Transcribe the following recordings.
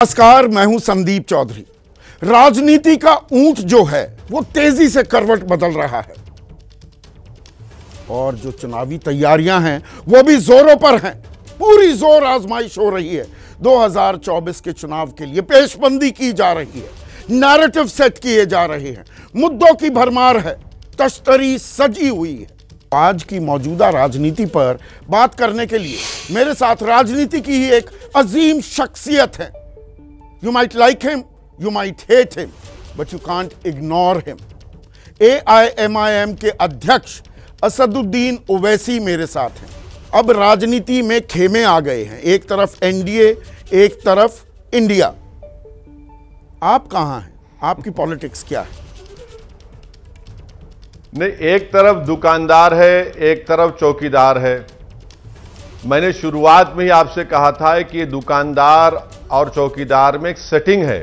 नमस्कार, मैं हूं संदीप चौधरी। राजनीति का ऊंट जो है वो तेजी से करवट बदल रहा है और जो चुनावी तैयारियां हैं वो भी जोरों पर हैं। पूरी जोर आजमाइश हो रही है। 2024 के चुनाव के लिए पेशबंदी की जा रही है, नैरेटिव सेट किए जा रहे हैं, मुद्दों की भरमार है, तश्तरी सजी हुई है। आज की मौजूदा राजनीति पर बात करने के लिए मेरे साथ राजनीति की ही एक अजीम शख्सियत है। You might like him, you might hate him, but you can't ignore him. AIMIM के अध्यक्ष असदुद्दीन ओवैसी मेरे साथ हैं। अब राजनीति में खेमे आ गए हैं, एक तरफ एनडीए, एक तरफ इंडिया। आप कहां हैं? आपकी पॉलिटिक्स क्या है? नहीं, एक तरफ दुकानदार है, एक तरफ चौकीदार है। मैंने शुरुआत में ही आपसे कहा था कि दुकानदार और चौकीदार में एक सेटिंग है,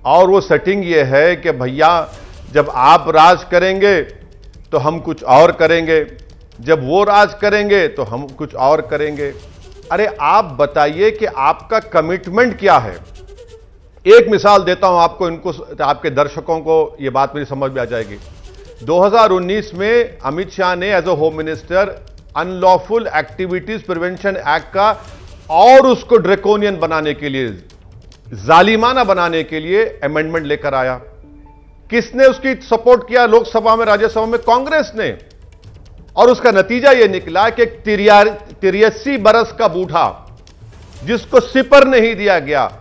और वो सेटिंग ये है कि भैया जब आप राज करेंगे तो हम कुछ और करेंगे, जब वो राज करेंगे तो हम कुछ और करेंगे। अरे आप बताइए कि आपका कमिटमेंट क्या है। एक मिसाल देता हूं आपको, इनको आपके दर्शकों को ये बात मेरी समझ में आ जाएगी। 2019 में अमित शाह ने as a home minister unlawful activities prevention act का और उसको ड्रैकोनियन बनाने के लिए, जालिमाना बनाने के लिए अमेंडमेंट लेकर आया। किसने उसकी सपोर्ट किया लोकसभा में, राज्यसभा में? कांग्रेस ने। और उसका नतीजा यह निकला कि 83 बरस का बूढ़ा जिसको सिपर नहीं दिया गया,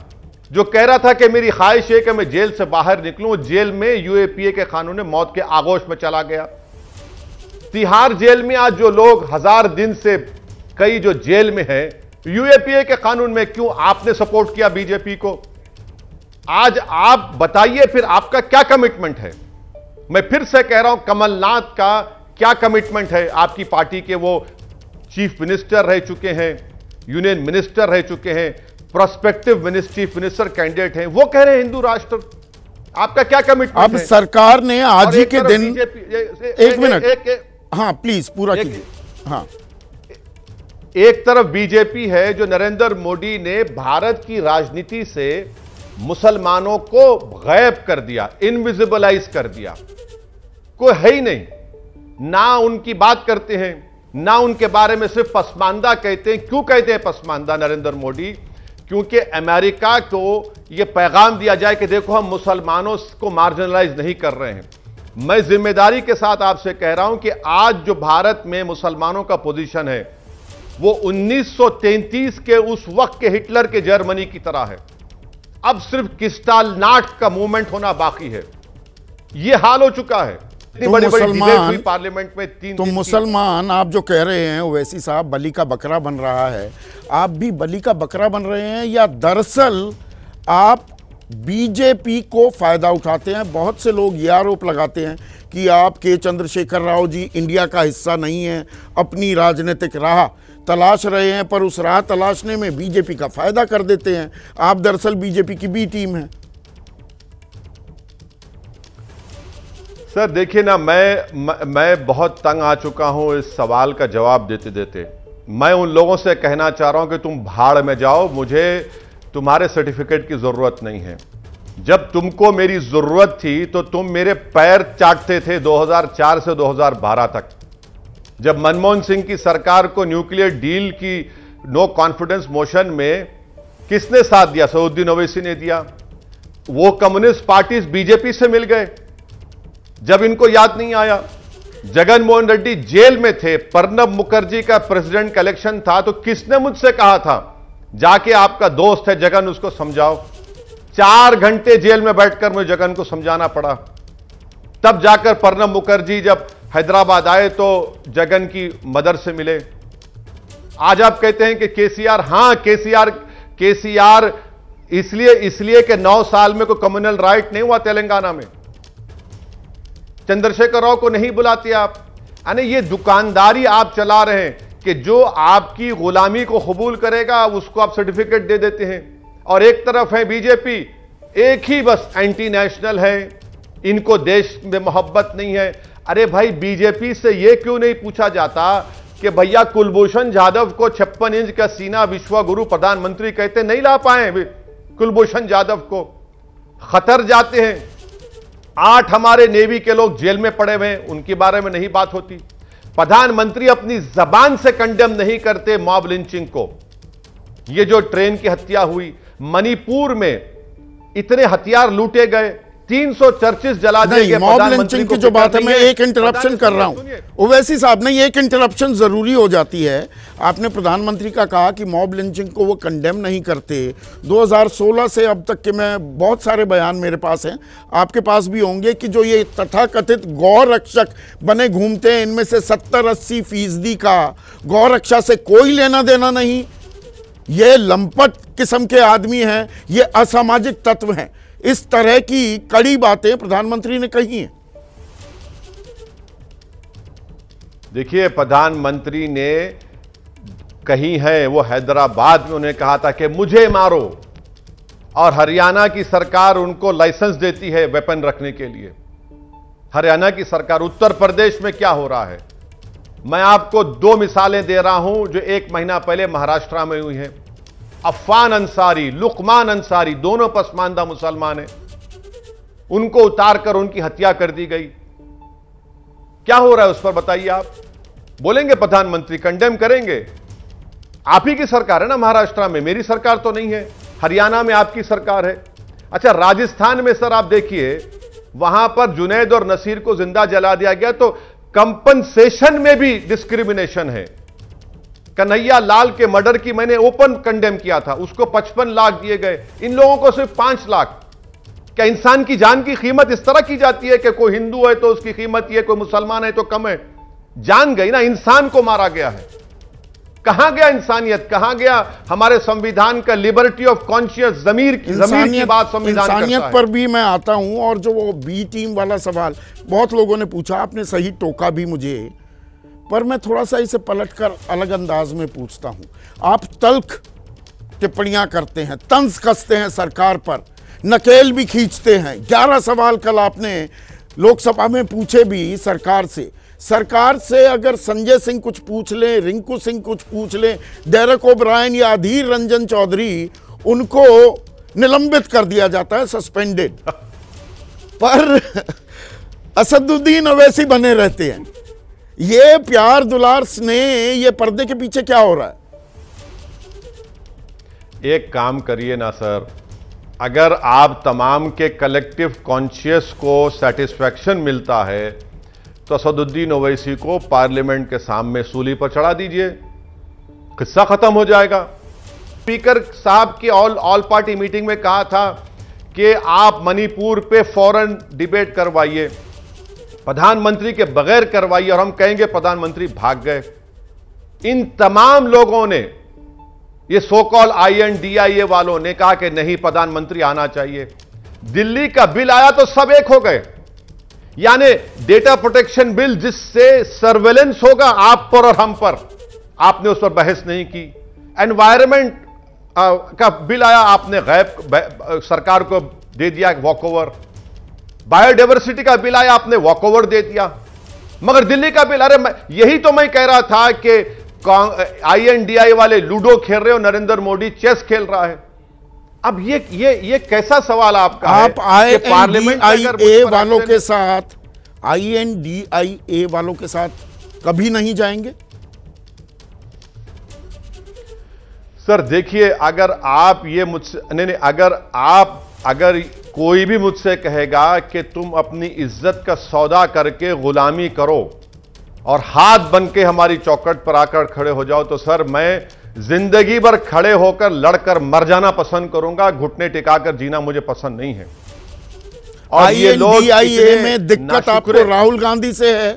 जो कह रहा था कि मेरी ख्वाहिश है कि मैं जेल से बाहर निकलूं, जेल में यूएपीए के कानून में मौत के आगोश में चला गया। तिहाड़ जेल में आज जो लोग 1000 दिन से कई जो जेल में हैं, यूएपीए के कानून में, क्यों आपने सपोर्ट किया बीजेपी को? आज आप बताइए फिर आपका क्या कमिटमेंट है। मैं फिर से कह रहा हूं, कमलनाथ का क्या कमिटमेंट है? आपकी पार्टी के वो चीफ मिनिस्टर रह चुके हैं, यूनियन मिनिस्टर रह चुके हैं, प्रोस्पेक्टिव चीफ मिनिस्टर कैंडिडेट हैं, वो कह रहे हैं हिंदू राष्ट्र। आपका क्या कमिटमेंट अब है? सरकार ने आज ही के दिन एक मिनट, हाँ प्लीज पूरा कीजिए। हाँ, एक तरफ बीजेपी है जो नरेंद्र मोदी ने भारत की राजनीति से मुसलमानों को गायब कर दिया, इनविजिबलाइज कर दिया, कोई है ही नहीं, ना उनकी बात करते हैं, ना उनके बारे में, सिर्फ पसमानदा कहते हैं। क्यों कहते हैं पसमानदा नरेंद्र मोदी? क्योंकि अमेरिका को यह पैगाम दिया जाए कि देखो हम मुसलमानों को मार्जिनलाइज नहीं कर रहे हैं। मैं जिम्मेदारी के साथ आपसे कह रहा हूं कि आज जो भारत में मुसलमानों का पोजीशन है वो 1933 के उस वक्त के हिटलर के जर्मनी की तरह है। अब सिर्फ क्रिस्टालनाट का मूवमेंट होना बाकी है। यह हाल हो चुका है। तो मुसलमान पार्लियामेंट में तो मुसलमान आप जो कह रहे हैं ओवैसी साहब, बलि का बकरा बन रहा है। आप भी बलि का बकरा बन रहे हैं या दरअसल आप बीजेपी को फायदा उठाते हैं? बहुत से लोग यह आरोप लगाते हैं कि आप के चंद्रशेखर राव जी इंडिया का हिस्सा नहीं है, अपनी राजनीतिक राह तलाश रहे हैं, पर उस राह तलाशने में बीजेपी का फायदा कर देते हैं। आप दरअसल बीजेपी की बी टीम है। सर देखिए ना, मैं बहुत तंग आ चुका हूं इस सवाल का जवाब देते देते। मैं उन लोगों से कहना चाह रहा हूं कि तुम भाड़ में जाओ, मुझे तुम्हारे सर्टिफिकेट की जरूरत नहीं है। जब तुमको मेरी जरूरत थी तो तुम मेरे पैर चाटते थे 2004 से 2012 तक। जब मनमोहन सिंह की सरकार को न्यूक्लियर डील की नो कॉन्फिडेंस मोशन में किसने साथ दिया? असदुद्दीन ओवैसी ने दिया। वो कम्युनिस्ट पार्टीज बीजेपी से मिल गए जब इनको याद नहीं आया। जगन मोहन रेड्डी जेल में थे, प्रणब मुखर्जी का प्रेसिडेंट का इलेक्शन था, तो किसने मुझसे कहा था जाके आपका दोस्त है जगन, उसको समझाओ? 4 घंटे जेल में बैठकर मुझे जगन को समझाना पड़ा। तब जाकर प्रणब मुखर्जी जब हैदराबाद आए तो जगन की मदर से मिले। आज आप कहते हैं कि केसीआर, हां केसीआर इसलिए कि 9 साल में कोई कम्युनल राइट नहीं हुआ तेलंगाना में। चंद्रशेखर राव को नहीं बुलाते आप। यानी ये दुकानदारी आप चला रहे हैं कि जो आपकी गुलामी को कबूल करेगा उसको आप सर्टिफिकेट दे देते हैं। और एक तरफ है बीजेपी, एक ही बस एंटी नेशनल है, इनको देश में मोहब्बत नहीं है। अरे भाई, बीजेपी से यह क्यों नहीं पूछा जाता कि भैया कुलभूषण जाधव को 56 इंच का सीना विश्व गुरु प्रधानमंत्री कहते नहीं ला पाए, कुलभूषण जाधव को, खतर जाते हैं। 8 हमारे नेवी के लोग जेल में पड़े हुए हैं, उनके बारे में नहीं बात होती। प्रधानमंत्री अपनी जबान से कंडेम नहीं करते मॉब लिंचिंग को। ये जो ट्रेन की हत्या हुई, मणिपुर में इतने हथियार लूटे गए, 300 चर्चेस जला दिए गए। मॉब लिंचिंग की जो बात है, मैं एक इंटरप्शन कर रहा हूं ओवैसी साहब, नहीं एक इंटरप्शन जरूरी हो जाती है। आपने प्रधानमंत्री का कहा कि मॉब लिंचिंग को वो कंडेम नहीं करते। 2016 से अब तक के मैं बहुत सारे बयान मेरे पास हैं, आपके पास भी होंगे, कि जो ये तथाकथित गौ रक्षक बने घूमते हैं, इनमें से 70-80% का गौ रक्षा से कोई लेना देना नहीं। ये लंपट किस्म के आदमी हैं, ये असामाजिक तत्व हैं। इस तरह की कड़ी बातें प्रधानमंत्री ने कही हैं। देखिए, प्रधानमंत्री ने कही है, वो हैदराबाद में उन्हें कहा था कि मुझे मारो, और हरियाणा की सरकार उनको लाइसेंस देती है वेपन रखने के लिए। हरियाणा की सरकार। उत्तर प्रदेश में क्या हो रहा है, मैं आपको 2 मिसालें दे रहा हूं जो 1 महीना पहले महाराष्ट्र में हुई हैं। अफान अंसारी, लुकमान अंसारी, दोनों पसमानदा मुसलमान हैं, उनको उतारकर उनकी हत्या कर दी गई। क्या हो रहा है उस पर बताइए। आप बोलेंगे प्रधानमंत्री, कंडेम करेंगे। आप ही की सरकार है ना महाराष्ट्र में, मेरी सरकार तो नहीं है। हरियाणा में आपकी सरकार है। अच्छा, राजस्थान में सर आप देखिए, वहां पर जुनैद और नसीर को जिंदा जला दिया गया, तो कंपनसेशन में भी डिस्क्रिमिनेशन है। कन्हैया लाल के मर्डर की मैंने ओपन कंडेम किया था, उसको 55 लाख दिए गए, इन लोगों को सिर्फ 5 लाख। क्या इंसान की जान की कीमत इस तरह की जाती है कि कोई हिंदू है तो उसकी कीमत ये, कोई मुसलमान है तो कम है? जान गई ना, इंसान को मारा गया है। कहां गया इंसानियत, कहां गया हमारे संविधान का लिबर्टी ऑफ कॉन्शियस, जमीर की बात संविधान करता है। इंसानियत पर भी मैं आता हूं। और जो वो बी टीम वाला सवाल बहुत लोगों ने पूछा, आपने सही टोका भी मुझे, पर मैं थोड़ा सा इसे पलटकर अलग अंदाज में पूछता हूं। आप तल्ख टिप्पणियां करते हैं, तंज कसते हैं सरकार पर, नकेल भी खींचते हैं। 11 सवाल कल आपने लोकसभा में पूछे भी सरकार से। सरकार से अगर संजय सिंह कुछ पूछ लें, रिंकू सिंह कुछ पूछ लें, डेरेक ओब्रायन या अधीर रंजन चौधरी, उनको निलंबित कर दिया जाता है, सस्पेंडेड। पर असदुद्दीन ओवैसी बने रहते हैं। ये प्यार दुलार स्नेह, ये पर्दे के पीछे क्या हो रहा है? एक काम करिए ना सर, अगर आप तमाम के कलेक्टिव कॉन्शियस को सेटिस्फैक्शन मिलता है तो असदुद्दीन ओवैसी को पार्लियामेंट के सामने सूली पर चढ़ा दीजिए, किस्सा खत्म हो जाएगा। स्पीकर साहब की ऑल पार्टी मीटिंग में कहा था कि आप मणिपुर पे फौरन डिबेट करवाइए, प्रधानमंत्री के बगैर करवाइए, और हम कहेंगे प्रधानमंत्री भाग गए। इन तमाम लोगों ने, ये सो कॉल INDIA वालों ने कहा कि नहीं, प्रधानमंत्री आना चाहिए। दिल्ली का बिल आया तो सब एक हो गए, यानी डेटा प्रोटेक्शन बिल जिससे सर्वेलेंस होगा आप पर और हम पर, आपने उस पर बहस नहीं की। एनवायरमेंट का बिल आया, आपने गैप सरकार को दे दिया वॉकओवर। बायोडाइवर्सिटी का बिल आया, आपने वॉकओवर दे दिया। मगर दिल्ली का बिल, अरे यही तो मैं कह रहा था कि INDI वाले लूडो खेल रहे हो, नरेंद्र मोदी चेस खेल रहा है। अब ये कैसा सवाल आपका आप है कि पार्लियामेंट INDIA वालों के साथ, INDIA वालों के साथ कभी नहीं जाएंगे? सर देखिए, अगर आप ये मुझसे नहीं, अगर कोई भी मुझसे कहेगा कि तुम अपनी इज्जत का सौदा करके गुलामी करो और हाथ बन के हमारी चौखट पर आकर खड़े हो जाओ, तो सर मैं जिंदगी भर खड़े होकर लड़कर मर जाना पसंद करूंगा, घुटने टिकाकर जीना मुझे पसंद नहीं है। और ये लोग में दिक्कत आपको राहुल गांधी से है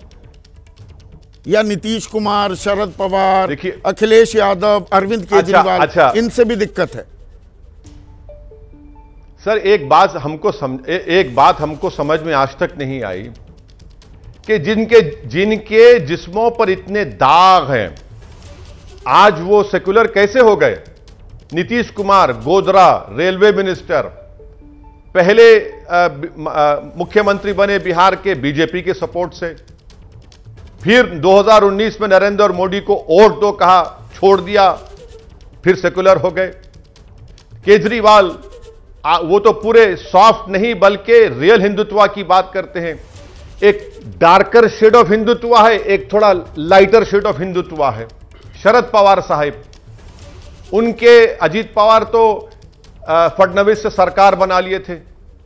या नीतीश कुमार, शरद पवार, अखिलेश यादव, अरविंद केजरीवाल, इनसे भी दिक्कत है? सर एक बात हमको समझ में आज तक नहीं आई कि जिनके जिस्मों पर इतने दाग हैं, आज वो सेक्युलर कैसे हो गए? नीतीश कुमार गोधरा रेलवे मिनिस्टर, पहले मुख्यमंत्री बने बिहार के बीजेपी के सपोर्ट से, फिर 2019 में नरेंद्र मोदी को वोट दो कहा, छोड़ दिया, फिर सेक्युलर हो गए। केजरीवाल वो तो पूरे सॉफ्ट नहीं बल्कि रियल हिंदुत्व की बात करते हैं। एक डार्कर शेड ऑफ हिंदुत्व है, एक थोड़ा लाइटर शेड ऑफ हिंदुत्व है। शरद पवार साहिब, उनके अजीत पवार तो फडणवीस से सरकार बना लिए थे,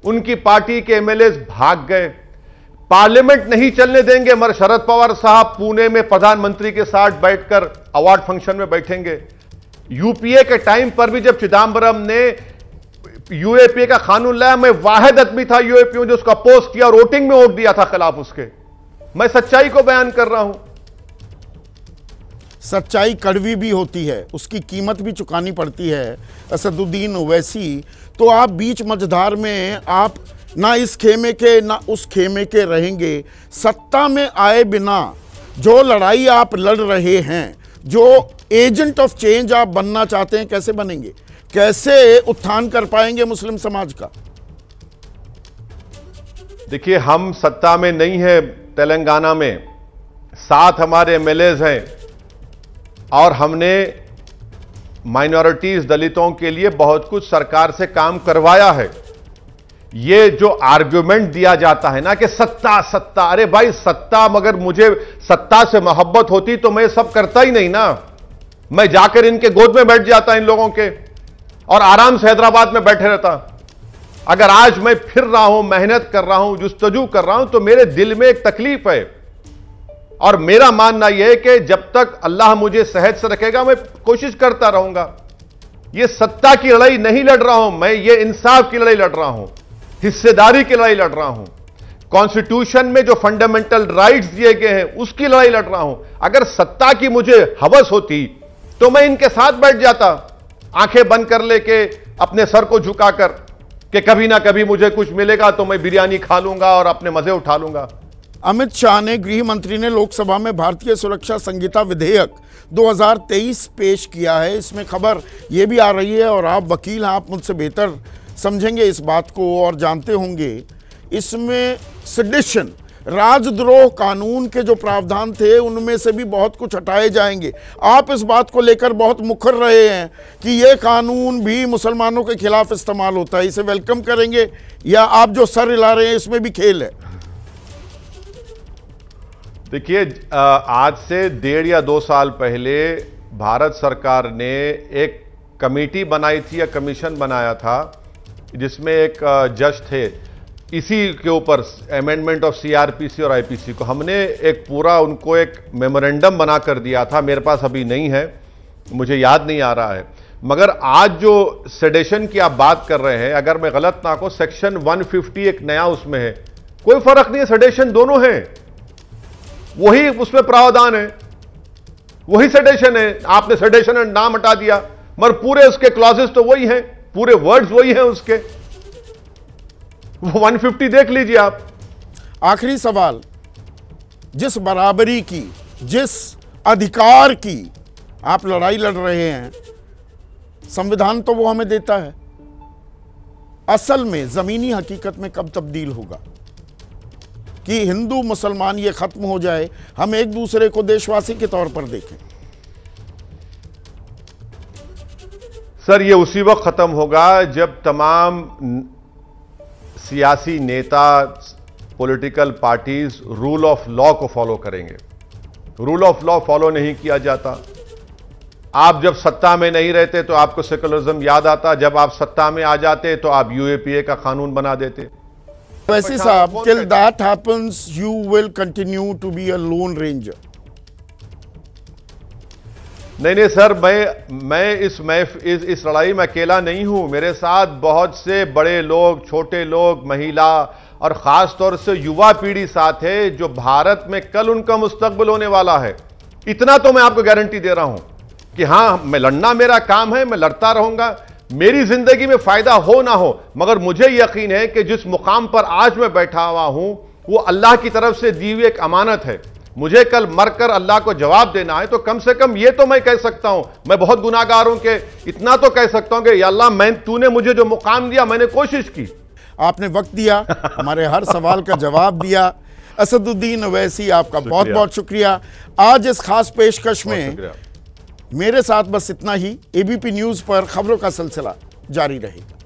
उनकी पार्टी के एमएलए भाग गए, पार्लियामेंट नहीं चलने देंगे, मगर शरद पवार साहब पुणे में प्रधानमंत्री के साथ बैठकर अवार्ड फंक्शन में बैठेंगे। यूपीए के टाइम पर भी जब चिदम्बरम ने यूएपीए का कानून लाया, मैं वाहिद आदमी था यूएपीए में जो उसका अपोज किया और वोटिंग में वोट दिया था खिलाफ उसके। मैं सच्चाई को बयान कर रहा हूं। सच्चाई कड़वी भी होती है, उसकी कीमत भी चुकानी पड़ती है। असदुद्दीन ओवैसी, तो आप बीच मझधार में आप ना इस खेमे के ना उस खेमे के रहेंगे। सत्ता में आए बिना जो लड़ाई आप लड़ रहे हैं, जो एजेंट ऑफ चेंज आप बनना चाहते हैं, कैसे बनेंगे? कैसे उत्थान कर पाएंगे मुस्लिम समाज का? देखिए, हम सत्ता में नहीं है तेलंगाना में, 7 हमारे एमएलएज हैं और हमने माइनॉरिटीज दलितों के लिए बहुत कुछ सरकार से काम करवाया है। ये जो आर्ग्यूमेंट दिया जाता है ना कि सत्ता सत्ता, अरे भाई सत्ता, मगर मुझे सत्ता से मोहब्बत होती तो मैं सब करता ही नहीं ना। मैं जाकर इनके गोद में बैठ जाता इन लोगों के और आराम से हैदराबाद में बैठे रहता। अगर आज मैं फिर रहा हूं, मेहनत कर रहा हूं, जुस्तजू कर रहा हूं, तो मेरे दिल में एक तकलीफ है और मेरा मानना यह है कि जब तक अल्लाह मुझे सेहत से रखेगा मैं कोशिश करता रहूंगा। यह सत्ता की लड़ाई नहीं लड़ रहा हूं मैं, ये इंसाफ की लड़ाई लड़ रहा हूं, हिस्सेदारी की लड़ाई लड़ रहा हूं, कॉन्स्टिट्यूशन में जो फंडामेंटल राइट्स दिए गए हैं उसकी लड़ाई लड़ रहा हूं। अगर सत्ता की मुझे हवस होती तो मैं इनके साथ बैठ जाता, आंखें बंद कर लेके अपने सर को झुकाकर कि कभी ना कभी मुझे कुछ मिलेगा तो मैं बिरयानी खा लूंगा और अपने मजे उठा लूंगा। अमित शाह ने, गृह मंत्री ने लोकसभा में भारतीय सुरक्षा संहिता विधेयक 2023 पेश किया है। इसमें खबर यह भी आ रही है, और आप वकील हैं, आप मुझसे बेहतर समझेंगे इस बात को और जानते होंगे, इसमें सेडिशन, राजद्रोह कानून के जो प्रावधान थे उनमें से भी बहुत कुछ हटाए जाएंगे। आप इस बात को लेकर बहुत मुखर रहे हैं कि यह कानून भी मुसलमानों के खिलाफ इस्तेमाल होता है, इसे वेलकम करेंगे या आप जो सर हिला रहे हैं इसमें भी खेल है? देखिए, आज से 1.5 या 2 साल पहले भारत सरकार ने एक कमेटी बनाई थी या कमीशन बनाया था जिसमें एक जज थे, इसी के ऊपर अमेंडमेंट ऑफ सीआरपीसी और आईपीसी को। हमने एक पूरा उनको एक मेमोरेंडम बना कर दिया था, मेरे पास अभी नहीं है, मुझे याद नहीं आ रहा है। मगर आज जो सेडेशन की आप बात कर रहे हैं, अगर मैं गलत ना को, सेक्शन 150 एक नया उसमें है, कोई फर्क नहीं है, सेडेशन दोनों हैं, वही उसमें प्रावधान है, वही सेडेशन है। आपने सेडेशन नाम हटा दिया, मगर पूरे उसके क्लॉजेस तो वही हैं, पूरे वर्ड्स वही हैं उसके, वो 150 देख लीजिए आप। आखिरी सवाल, जिस बराबरी की, जिस अधिकार की आप लड़ाई लड़ रहे हैं, संविधान तो वो हमें देता है, असल में जमीनी हकीकत में कब तब्दील होगा कि हिंदू मुसलमान ये खत्म हो जाए, हम एक दूसरे को देशवासी के तौर पर देखें? सर, ये उसी वक्त खत्म होगा जब तमाम सियासी नेता, political parties rule of law को फॉलो करेंगे। रूल ऑफ लॉ फॉलो नहीं किया जाता। आप जब सत्ता में नहीं रहते तो आपको सेकुलरिज्म याद आता, जब आप सत्ता में आ जाते तो आप यूएपीए का कानून बना देते। वैसे साहब, till that happens, you will continue to be a lone ranger. नहीं सर, मैं इस लड़ाई में अकेला नहीं हूं। मेरे साथ बहुत से बड़े लोग, छोटे लोग, महिला और खास तौर से युवा पीढ़ी साथ है, जो भारत में कल उनका मुस्तकबिल होने वाला है। इतना तो मैं आपको गारंटी दे रहा हूं कि हां, मैं लड़ना मेरा काम है, मैं लड़ता रहूंगा, मेरी जिंदगी में फायदा हो ना हो, मगर मुझे यकीन है कि जिस मुकाम पर आज मैं बैठा हुआ हूं वो अल्लाह की तरफ से दी हुई एक अमानत है। मुझे कल मरकर अल्लाह को जवाब देना है तो कम से कम ये तो मैं कह सकता हूं, मैं बहुत गुनाहगार हूं, कि इतना तो कह सकता हूं कि या अल्लाह, तूने मुझे जो मुकाम दिया मैंने कोशिश की। आपने वक्त दिया, हमारे हर सवाल का जवाब दिया। असदुद्दीन ओवैसी, आपका बहुत बहुत शुक्रिया। आज इस खास पेशकश में मेरे साथ बस इतना ही। एबीपी न्यूज़ पर खबरों का सिलसिला जारी रहेगा।